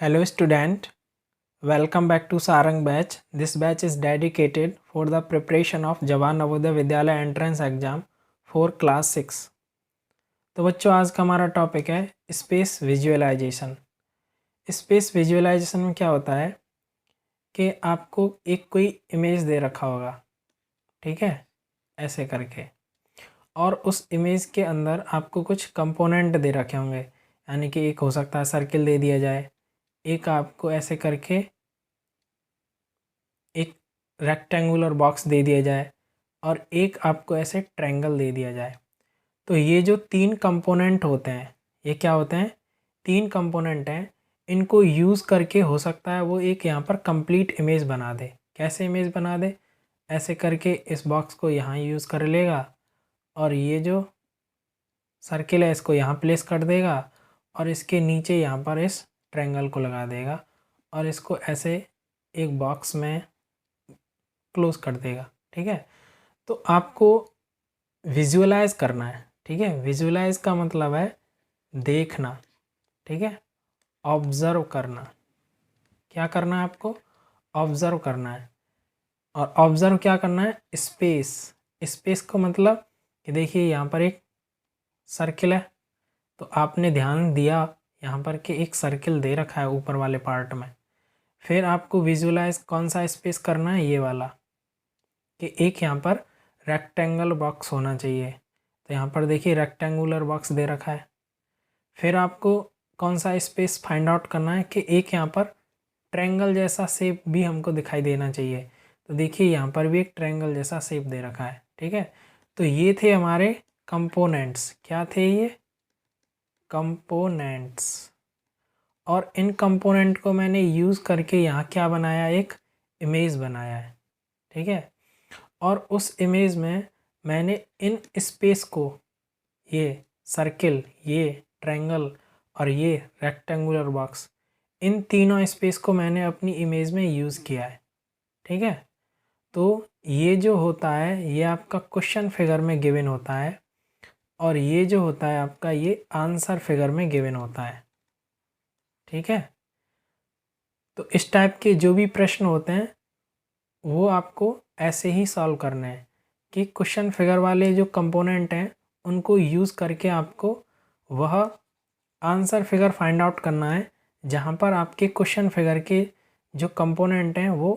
Hello student, welcome back to Sarang batch. This batch is dedicated for the preparation of Jawaharlal Navodaya Vidyalaya entrance exam for class 6. तो बच्चों आज का हमारा topic है space visualisation. Space visualisation में क्या होता है कि आपको एक कोई इमेज दे रखा होगा, ठीक है, ऐसे करके, और उस इमेज के अंदर आपको कुछ कंपोनेंट दे रखे होंगे, यानी कि एक हो सकता है सर्किल दे दिया जाए, एक आपको ऐसे करके एक रेक्टेंगुलर बॉक्स दे दिया जाए और एक आपको ऐसे ट्रायंगल दे दिया जाए। तो ये जो तीन कंपोनेंट होते हैं, ये क्या होते हैं? तीन कंपोनेंट हैं। इनको यूज़ करके हो सकता है वो एक यहाँ पर कंप्लीट इमेज बना दे। कैसे इमेज बना दे? ऐसे करके इस बॉक्स को यहाँ यूज़ कर लेगा और ये जो सर्किल है इसको यहाँ प्लेस कर देगा और इसके नीचे यहाँ पर इस ट्रायंगल को लगा देगा और इसको ऐसे एक बॉक्स में क्लोज कर देगा, ठीक है। तो आपको विजुअलाइज करना है, ठीक है। विजुअलाइज का मतलब है देखना, ठीक है, ऑब्जर्व करना। क्या करना है आपको? ऑब्जर्व करना है। और ऑब्जर्व क्या करना है? स्पेस। स्पेस को मतलब कि देखिए यहाँ पर एक सर्किल है, तो आपने ध्यान दिया यहाँ पर कि एक सर्किल दे रखा है ऊपर वाले पार्ट में। फिर आपको विजुअलाइज कौन सा स्पेस करना है? ये वाला, कि एक यहाँ पर रेक्टेंगल बॉक्स होना चाहिए। तो यहाँ पर देखिए रेक्टेंगुलर बॉक्स दे रखा है। फिर आपको कौन सा स्पेस फाइंड आउट करना है कि एक यहाँ पर ट्रायंगल जैसा शेप भी हमको दिखाई देना चाहिए। तो देखिए यहाँ पर भी एक ट्रायंगल जैसा शेप दे रखा है, ठीक है। तो ये थे हमारे कंपोनेंट्स। क्या थे ये? कंपोनेंट्स। और इन कंपोनेंट को मैंने यूज़ करके यहाँ क्या बनाया? एक इमेज बनाया है, ठीक है। और उस इमेज में मैंने इन स्पेस को, ये सर्किल, ये ट्रायंगल और ये रेक्टेंगुलर बॉक्स, इन तीनों स्पेस को मैंने अपनी इमेज में यूज़ किया है, ठीक है। तो ये जो होता है ये आपका क्वेश्चन फिगर में गिवन होता है और ये जो होता है आपका ये आंसर फिगर में गिवन होता है, ठीक है। तो इस टाइप के जो भी प्रश्न होते हैं वो आपको ऐसे ही सॉल्व करने हैं कि क्वेश्चन फिगर वाले जो कंपोनेंट हैं उनको यूज़ करके आपको वह आंसर फिगर फाइंड आउट करना है जहाँ पर आपके क्वेश्चन फिगर के जो कंपोनेंट हैं वो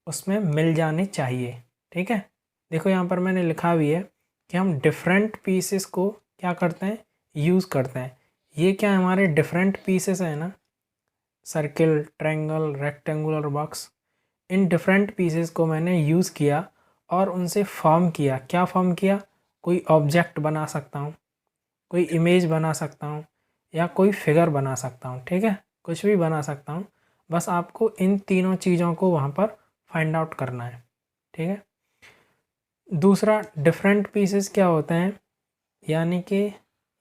उसमें मिल जाने चाहिए, ठीक है। देखो यहाँ पर मैंने लिखा भी है कि हम डिफरेंट पीसेस को क्या करते हैं? यूज़ करते हैं। ये क्या हमारे डिफरेंट पीसेस हैं ना, circle, triangle, rectangular box, in different pieces को मैंने यूज़ किया और उनसे फॉर्म किया। क्या फॉर्म किया? कोई ऑब्जेक्ट बना सकता हूँ, कोई इमेज बना सकता हूँ या कोई फिगर बना सकता हूँ, ठीक है, कुछ भी बना सकता हूँ। बस आपको इन तीनों चीज़ों को वहाँ पर फाइंड आउट करना है, ठीक है। दूसरा, डिफरेंट पीसेस क्या होते हैं? यानी कि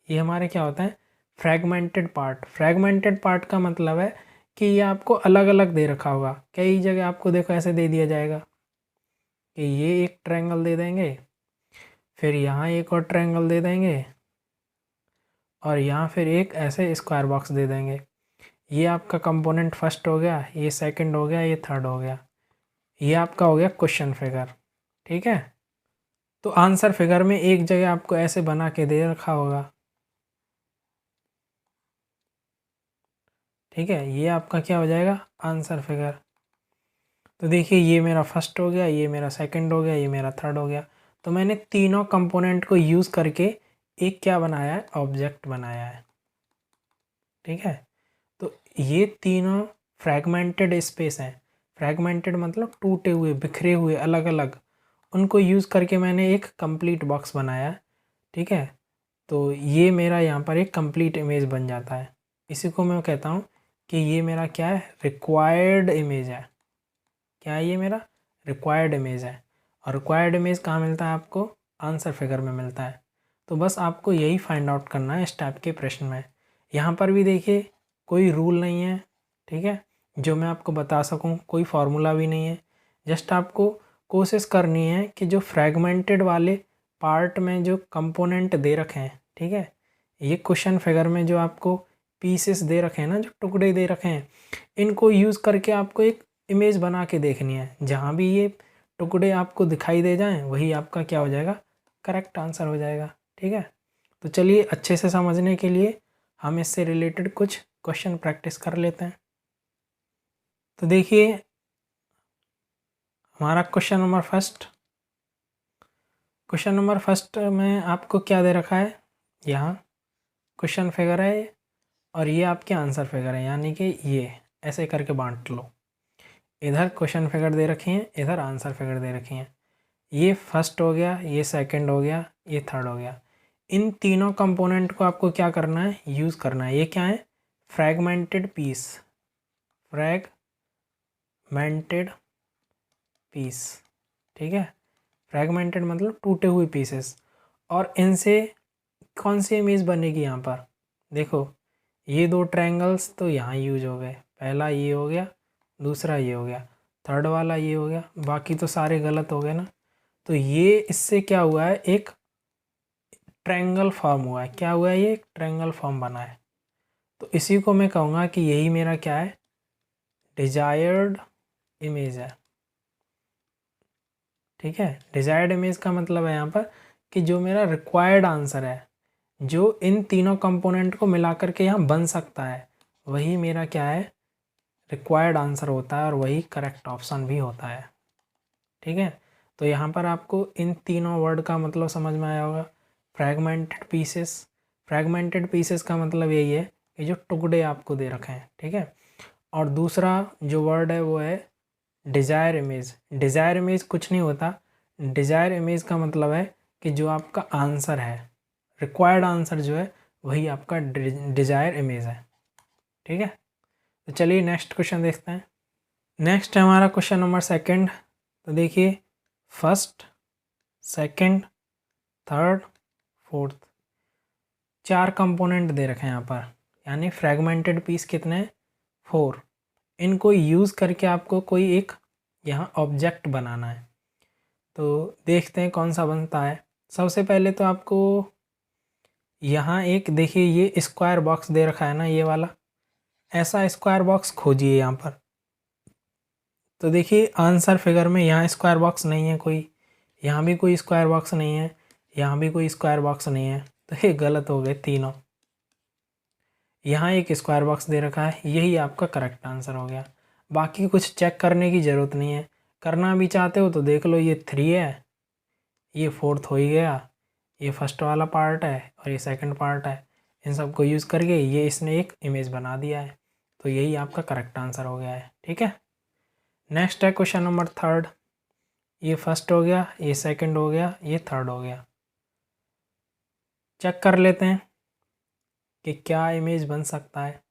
ये हमारे क्या होता है? Fragmented part. फ्रैगमेंटेड पार्ट का मतलब है कि ये आपको अलग अलग दे रखा होगा। कई जगह आपको देखो ऐसे दे दिया जाएगा कि ये एक ट्रायंगल दे देंगे, फिर यहाँ एक और ट्रायंगल दे देंगे और यहाँ फिर एक ऐसे स्क्वायर बॉक्स दे देंगे। ये आपका कंपोनेंट फर्स्ट हो गया, ये सेकंड हो गया, ये थर्ड हो गया। ये आपका हो गया क्वेश्चन फिगर, ठीक है। तो आंसर फिगर में एक जगह आपको ऐसे बना के दे रखा होगा, ठीक है। ये आपका क्या हो जाएगा? Answer figure. तो देखिए ये मेरा फर्स्ट हो गया, ये मेरा सेकंड हो गया, ये मेरा थर्ड हो गया। तो मैंने तीनों कंपोनेंट को यूज़ करके एक क्या बनाया है? ऑब्जेक्ट बनाया है, ठीक है। तो ये तीनों फ्रैगमेंटेड स्पेस हैं। फ्रैगमेंटेड मतलब टूटे हुए, बिखरे हुए, अलग अलग, उनको यूज़ करके मैंने एक कंप्लीट बॉक्स बनाया है, ठीक है। तो ये मेरा यहाँ पर एक कंप्लीट इमेज बन जाता है। इसी को मैं कहता हूँ कि ये मेरा क्या है? रिक्वायर्ड इमेज है। क्या है? ये मेरा रिक्वायर्ड इमेज है। और रिक्वायर्ड इमेज कहाँ मिलता है आपको? आंसर फिगर में मिलता है। तो बस आपको यही फाइंड आउट करना है इस टाइप के प्रश्न में। यहाँ पर भी देखिए कोई रूल नहीं है, ठीक है, जो मैं आपको बता सकूँ, कोई फार्मूला भी नहीं है। जस्ट आपको कोशिश करनी है कि जो फ्रैगमेंटेड वाले पार्ट में जो कंपोनेंट दे रखे हैं, ठीक है, ये क्वेश्चन फिगर में जो आपको पीसेस दे रखे हैं ना, जो टुकड़े दे रखे हैं, इनको यूज़ करके आपको एक इमेज बना के देखनी है। जहाँ भी ये टुकड़े आपको दिखाई दे जाएं वही आपका क्या हो जाएगा, करेक्ट आंसर हो जाएगा। ठीक है, तो चलिए अच्छे से समझने के लिए हम इससे रिलेटेड कुछ क्वेश्चन प्रैक्टिस कर लेते हैं। तो देखिए हमारा क्वेश्चन नंबर फर्स्ट में आपको क्या दे रखा है, यहाँ क्वेश्चन फिगर है और ये आपके आंसर फिगर है, यानी कि ये ऐसे करके बांट लो। इधर क्वेश्चन फिगर दे रखी हैं, इधर आंसर फिगर दे रखी हैं। ये फर्स्ट हो गया, ये सेकंड हो गया, ये थर्ड हो गया। इन तीनों कंपोनेंट को आपको क्या करना है, यूज़ करना है। ये क्या है, फ्रैगमेंटेड पीस, फ्रैगमेंटेड पीस। ठीक है, फ्रैगमेंटेड मतलब टूटे हुए पीसेस। और इनसे कौन सी इमेज बनेगी यहाँ पर, देखो ये दो ट्रायंगल्स तो यहाँ यूज हो गए, पहला ये हो गया, दूसरा ये हो गया, थर्ड वाला ये हो गया, बाकी तो सारे गलत हो गए ना। तो ये इससे क्या हुआ है, एक ट्रायंगल फॉर्म हुआ है। क्या हुआ है, ये एक ट्रायंगल फॉर्म बना है। तो इसी को मैं कहूँगा कि यही मेरा क्या है, डिजायर्ड इमेज है। ठीक है, डिजायर्ड इमेज का मतलब है यहाँ पर कि जो मेरा रिक्वायर्ड आंसर है, जो इन तीनों कंपोनेंट को मिला करके यहाँ बन सकता है, वही मेरा क्या है, रिक्वायर्ड आंसर होता है और वही करेक्ट ऑप्शन भी होता है। ठीक है, तो यहाँ पर आपको इन तीनों वर्ड का मतलब समझ में आया होगा। फ्रैगमेंटेड पीसेस, फ्रैगमेंटेड पीसेस का मतलब यही है कि जो टुकड़े आपको दे रखे हैं। ठीक है, और दूसरा जो वर्ड है वो है डिज़ायर इमेज। डिज़ायर इमेज कुछ नहीं होता, डिज़ायर इमेज का मतलब है कि जो आपका आंसर है, रिक्वायर्ड आंसर जो है वही आपका डिज़ायर इमेज है। ठीक है, तो चलिए नेक्स्ट क्वेश्चन देखते हैं। नेक्स्ट है हमारा क्वेश्चन नंबर सेकंड। तो देखिए फर्स्ट, सेकंड, थर्ड, फोर्थ, चार कंपोनेंट दे रखे हैं यहाँ पर, यानी फ्रैगमेंटेड पीस कितने, 4। इनको यूज़ करके आपको कोई एक यहाँ ऑब्जेक्ट बनाना है। तो देखते हैं कौन सा बनता है। सबसे पहले तो आपको यहाँ एक देखिए ये स्क्वायर बॉक्स दे रखा है ना, ये वाला, ऐसा स्क्वायर बॉक्स खोजिए यहाँ पर। तो देखिए आंसर फिगर में यहाँ स्क्वायर बॉक्स नहीं है कोई, यहाँ भी कोई स्क्वायर बॉक्स नहीं है, यहाँ भी कोई स्क्वायर बॉक्स नहीं है, तो ये गलत हो गए तीनों। यहाँ एक स्क्वायर बॉक्स दे रखा है, यही आपका करेक्ट आंसर हो गया। बाकी कुछ चेक करने की ज़रूरत नहीं है, करना भी चाहते हो तो देख लो, ये 3 है, ये फोर्थ हो ही गया, ये फर्स्ट वाला पार्ट है और ये सेकंड पार्ट है। इन सब को यूज़ करके ये इसने एक इमेज बना दिया है, तो यही आपका करेक्ट आंसर हो गया है। ठीक है, नेक्स्ट है क्वेश्चन नंबर थर्ड। ये फर्स्ट हो गया, ये सेकंड हो गया, ये थर्ड हो गया। चेक कर लेते हैं कि क्या इमेज बन सकता है।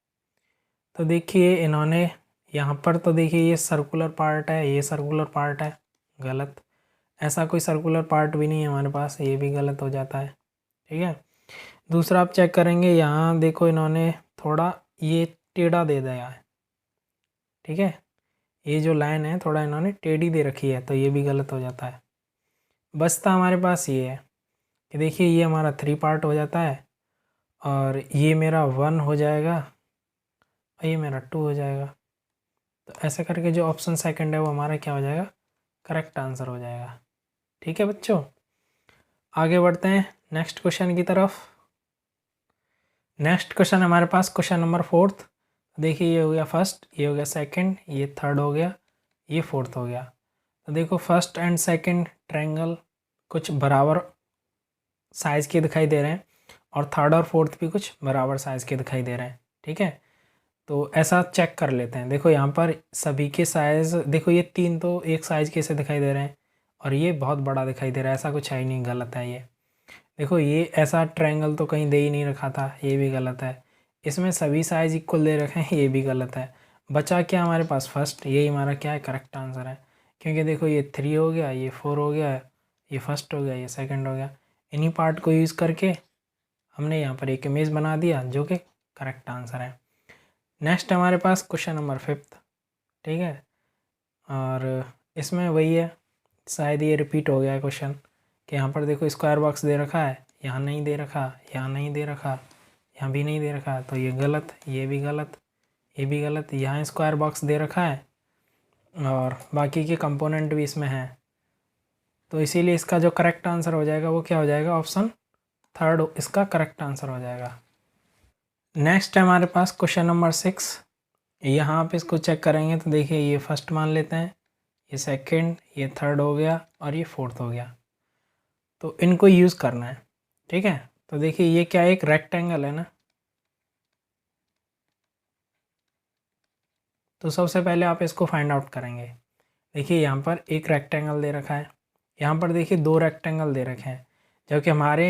तो देखिए इन्होंने यहाँ पर तो देखिए ये सर्कुलर पार्ट है, ये सर्कुलर पार्ट है, गलत। ऐसा कोई सर्कुलर पार्ट भी नहीं है हमारे पास, ये भी गलत हो जाता है। ठीक है, दूसरा आप चेक करेंगे, यहाँ देखो इन्होंने थोड़ा ये टेढ़ा दे दिया है। ठीक है, ये जो लाइन है थोड़ा इन्होंने टेढ़ी दे रखी है, तो ये भी गलत हो जाता है। बचता हमारे पास ये है कि देखिए ये हमारा 3 पार्ट हो जाता है और ये मेरा 1 हो जाएगा और ये मेरा 2 हो जाएगा। तो ऐसे करके जो ऑप्शन सेकंड है वो हमारा क्या हो जाएगा, करेक्ट आंसर हो जाएगा। ठीक है बच्चों, आगे बढ़ते हैं नेक्स्ट क्वेश्चन की तरफ। नेक्स्ट क्वेश्चन हमारे पास क्वेश्चन नंबर फोर्थ। देखिए ये हो गया फर्स्ट, ये हो गया सेकंड, ये थर्ड हो गया, ये फोर्थ हो गया। तो देखो फर्स्ट एंड सेकंड ट्रायंगल कुछ बराबर साइज़ के दिखाई दे रहे हैं और थर्ड और फोर्थ भी कुछ बराबर साइज़ के दिखाई दे रहे हैं। ठीक है, तो ऐसा चेक कर लेते हैं। देखो यहाँ पर सभी के साइज़, देखो ये 3 तो एक साइज़ के से दिखाई दे रहे हैं और ये बहुत बड़ा दिखाई दे रहा है, ऐसा कुछ है ही नहीं, गलत है ये। देखो ये ऐसा ट्रायंगल तो कहीं दे ही नहीं रखा था, ये भी गलत है। इसमें सभी साइज़ इक्वल दे रखे हैं, ये भी गलत है। बचा क्या हमारे पास, फर्स्ट, यही हमारा क्या है, करेक्ट आंसर है। क्योंकि देखो ये 3 हो गया, ये 4 हो गया, ये फर्स्ट हो गया, ये सेकंड हो गया। इन्हीं पार्ट को यूज़ करके हमने यहाँ पर एक इमेज बना दिया जो कि करेक्ट आंसर है। नेक्स्ट हमारे पास क्वेश्चन नंबर फिफ्थ। ठीक है, और इसमें वही है, शायद ये रिपीट हो गया है क्वेश्चन कि यहाँ पर देखो स्क्वायर बॉक्स दे रखा है, यहाँ नहीं दे रखा, यहाँ नहीं दे रखा, यहाँ भी नहीं दे रखा है, तो ये गलत, ये भी गलत, ये भी गलत। यहाँ स्क्वायर बॉक्स दे रखा है और बाकी के कंपोनेंट भी इसमें हैं, तो इसीलिए इसका जो करेक्ट आंसर हो जाएगा वो क्या हो जाएगा, ऑप्शन थर्ड इसका करेक्ट आंसर हो जाएगा। नेक्स्ट है हमारे पास क्वेश्चन नंबर 6। यहाँ आप इसको चेक करेंगे तो देखिए ये फर्स्ट मान लेते हैं, ये सेकंड, ये थर्ड हो गया और ये फोर्थ हो गया। तो इनको यूज़ करना है, ठीक है। तो देखिए ये क्या है, एक रेक्टेंगल है ना। तो सबसे पहले आप इसको फाइंड आउट करेंगे। देखिए यहाँ पर एक रेक्टेंगल दे रखा है, यहाँ पर देखिए दो रेक्टेंगल दे रखे हैं, जबकि हमारे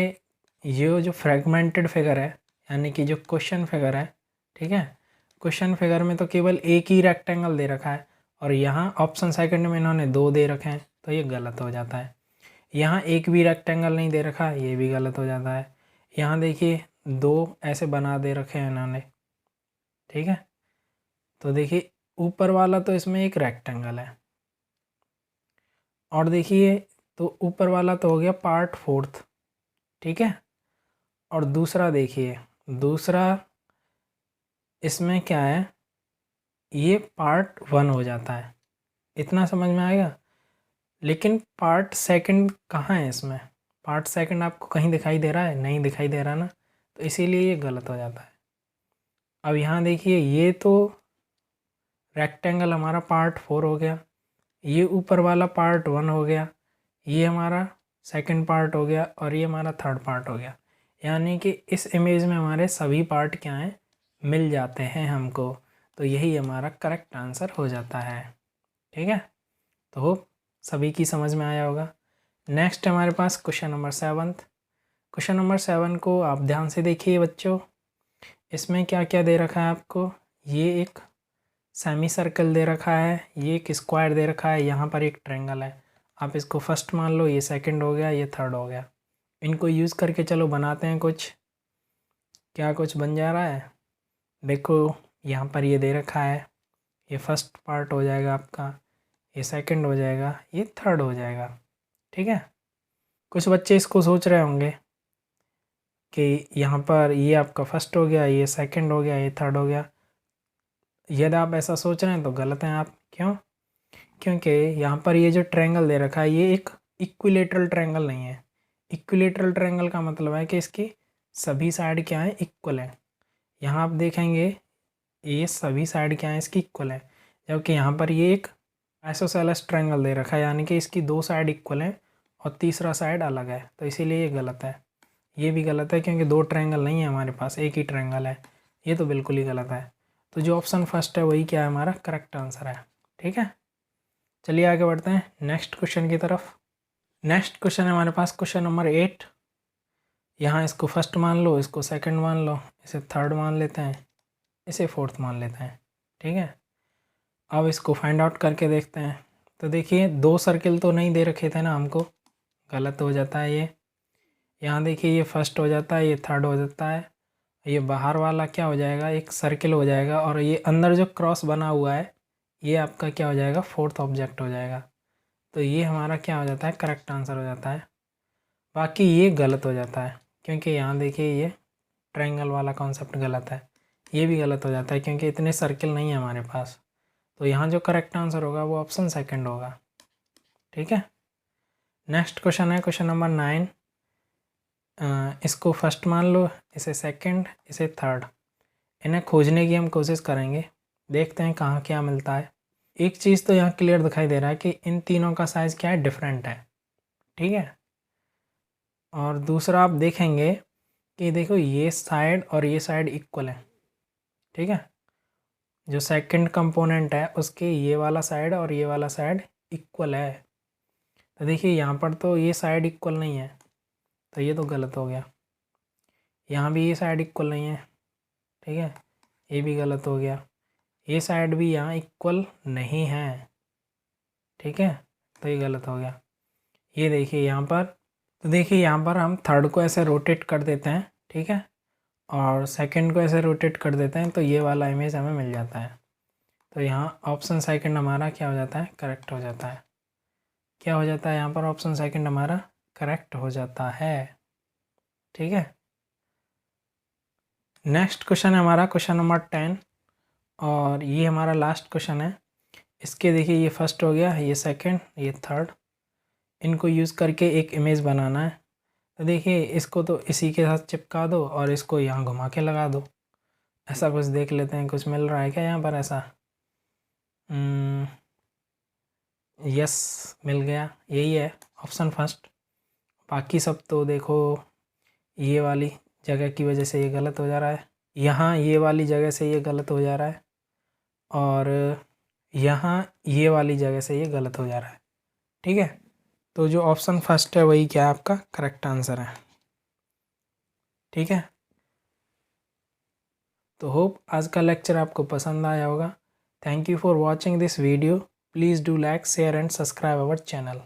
ये जो फ्रेगमेंटेड फिगर है, यानी कि जो क्वेश्चन फिगर है, ठीक है, क्वेश्चन फिगर में तो केवल एक ही रेक्टेंगल दे रखा है और यहाँ ऑप्शन सेकंड में इन्होंने दो दे रखे हैं, तो ये गलत हो जाता है। यहाँ एक भी रेक्टेंगल नहीं दे रखा, ये भी गलत हो जाता है। यहाँ देखिए दो ऐसे बना दे रखे हैं इन्होंने, ठीक है। तो देखिए ऊपर वाला तो इसमें एक रेक्टेंगल है, और देखिए तो ऊपर वाला तो हो गया पार्ट फोर्थ, ठीक है। और दूसरा देखिए, दूसरा इसमें क्या है, ये पार्ट वन हो जाता है, इतना समझ में आएगा। लेकिन पार्ट सेकंड कहाँ है इसमें, पार्ट सेकंड आपको कहीं दिखाई दे रहा है, नहीं दिखाई दे रहा ना, तो इसीलिए ये गलत हो जाता है। अब यहाँ देखिए ये तो रेक्टेंगल हमारा पार्ट फोर हो गया, ये ऊपर वाला पार्ट वन हो गया, ये हमारा सेकंड पार्ट हो गया और ये हमारा थर्ड पार्ट हो गया। यानी कि इस इमेज में हमारे सभी पार्ट क्या हैं, मिल जाते हैं हमको, तो यही हमारा करेक्ट आंसर हो जाता है, ठीक है। तो होप सभी की समझ में आया होगा। नेक्स्ट हमारे पास क्वेश्चन नंबर 7। क्वेश्चन नंबर 7 को आप ध्यान से देखिए बच्चों, इसमें क्या क्या दे रखा है आपको। ये एक सेमी सर्कल दे रखा है, ये एक स्क्वायर दे रखा है, यहाँ पर एक ट्रायंगल है। आप इसको फर्स्ट मान लो, ये सेकंड हो गया, ये थर्ड हो गया। इनको यूज़ करके चलो बनाते हैं कुछ, क्या कुछ बन जा रहा है। देखो यहाँ पर ये दे रखा है, ये फर्स्ट पार्ट हो जाएगा आपका, ये सेकंड हो जाएगा, ये थर्ड हो जाएगा, ठीक है। कुछ बच्चे इसको सोच रहे होंगे कि यहाँ पर ये आपका फर्स्ट हो गया, ये सेकंड हो गया, ये थर्ड हो गया। यदि आप ऐसा सोच रहे हैं तो गलत हैं आप। क्यों? क्योंकि यहाँ पर ये जो ट्रायंगल दे रखा है ये एक इक्विलेटरल ट्रायंगल नहीं है। इक्विलेटरल ट्रायंगल का मतलब है कि इसकी सभी साइड क्या है, इक्वल है। यहाँ आप देखेंगे ये सभी साइड क्या है, इसकी इक्वल है, जबकि यहाँ पर ये एक आइसोसेलेस ट्रायंगल दे रखा है, यानी कि इसकी दो साइड इक्वल है और तीसरा साइड अलग है, तो इसीलिए ये गलत है। ये भी गलत है क्योंकि दो ट्रायंगल नहीं है हमारे पास, एक ही ट्रायंगल है, ये तो बिल्कुल ही गलत है। तो जो ऑप्शन फर्स्ट है वही क्या है, हमारा करेक्ट आंसर है, ठीक है। चलिए आगे बढ़ते हैं नेक्स्ट क्वेश्चन की तरफ। नेक्स्ट क्वेश्चन है हमारे पास क्वेश्चन नंबर 8। यहाँ इसको फर्स्ट मान लो, इसको सेकंड मान लो, इसे थर्ड मान लेते हैं, इसे फोर्थ मान लेते हैं, ठीक है। अब इसको फाइंड आउट करके देखते हैं। तो देखिए दो सर्किल तो नहीं दे रखे थे ना हमको, गलत हो जाता है ये। यहाँ देखिए ये फर्स्ट हो जाता है, ये थर्ड हो जाता है, ये बाहर वाला क्या हो जाएगा, एक सर्किल हो जाएगा, और ये अंदर जो क्रॉस बना हुआ है ये आपका क्या हो जाएगा, फोर्थ ऑब्जेक्ट हो जाएगा। तो ये हमारा क्या हो जाता है, करेक्ट आंसर हो जाता है। बाकी ये गलत हो जाता है क्योंकि यहाँ देखिए ये ट्रायंगल वाला कॉन्सेप्ट गलत है, ये भी गलत हो जाता है क्योंकि इतने सर्किल नहीं है हमारे पास। तो यहाँ जो करेक्ट आंसर होगा वो ऑप्शन सेकंड होगा, ठीक है। नेक्स्ट क्वेश्चन है क्वेश्चन नंबर 9। इसको फर्स्ट मान लो, इसे सेकंड, इसे थर्ड। इन्हें खोजने की हम कोशिश करेंगे, देखते हैं कहाँ क्या मिलता है। एक चीज़ तो यहाँ क्लियर दिखाई दे रहा है कि इन तीनों का साइज़ क्या है, डिफरेंट है, ठीक है। और दूसरा आप देखेंगे कि देखो ये साइड और ये साइड इक्वल है, ठीक है। जो सेकंड कंपोनेंट है उसके ये वाला साइड और ये वाला साइड इक्वल है। तो देखिए यहाँ पर तो ये साइड इक्वल नहीं है, तो ये तो गलत हो गया। यहाँ भी ये साइड इक्वल नहीं है, ठीक है, ये भी गलत हो गया। ये साइड भी यहाँ इक्वल नहीं है, ठीक है, तो ये गलत हो गया। ये देखिए यहाँ पर, तो देखिए यहाँ पर हम थर्ड को ऐसे रोटेट कर देते हैं, ठीक है, और सेकंड को ऐसे रोटेट कर देते हैं, तो ये वाला इमेज हमें मिल जाता है। तो यहाँ ऑप्शन सेकंड हमारा क्या हो जाता है, करेक्ट हो जाता है। क्या हो जाता है यहाँ पर, ऑप्शन सेकंड हमारा करेक्ट हो जाता है, ठीक है। नेक्स्ट क्वेश्चन है हमारा क्वेश्चन नंबर 10 और ये हमारा लास्ट क्वेश्चन है। इसके देखिए ये फर्स्ट हो गया, ये सेकंड, ये थर्ड। इनको यूज़ करके एक इमेज बनाना है। तो देखिए इसको तो इसी के साथ चिपका दो और इसको यहाँ घुमा के लगा दो। ऐसा कुछ देख लेते हैं, कुछ मिल रहा है क्या यहाँ पर ऐसा? यस, मिल गया, यही है ऑप्शन फर्स्ट। बाकी सब तो देखो ये वाली जगह की वजह से ये गलत हो जा रहा है, यहाँ ये वाली जगह से ये गलत हो जा रहा है, और यहाँ ये वाली जगह से ये गलत हो जा रहा है। ठीक है, तो जो ऑप्शन फर्स्ट है वही क्या है आपका करेक्ट आंसर है। ठीक है, तो होप आज का लेक्चर आपको पसंद आया होगा। Thank you for watching this video. Please do like, share and subscribe our channel.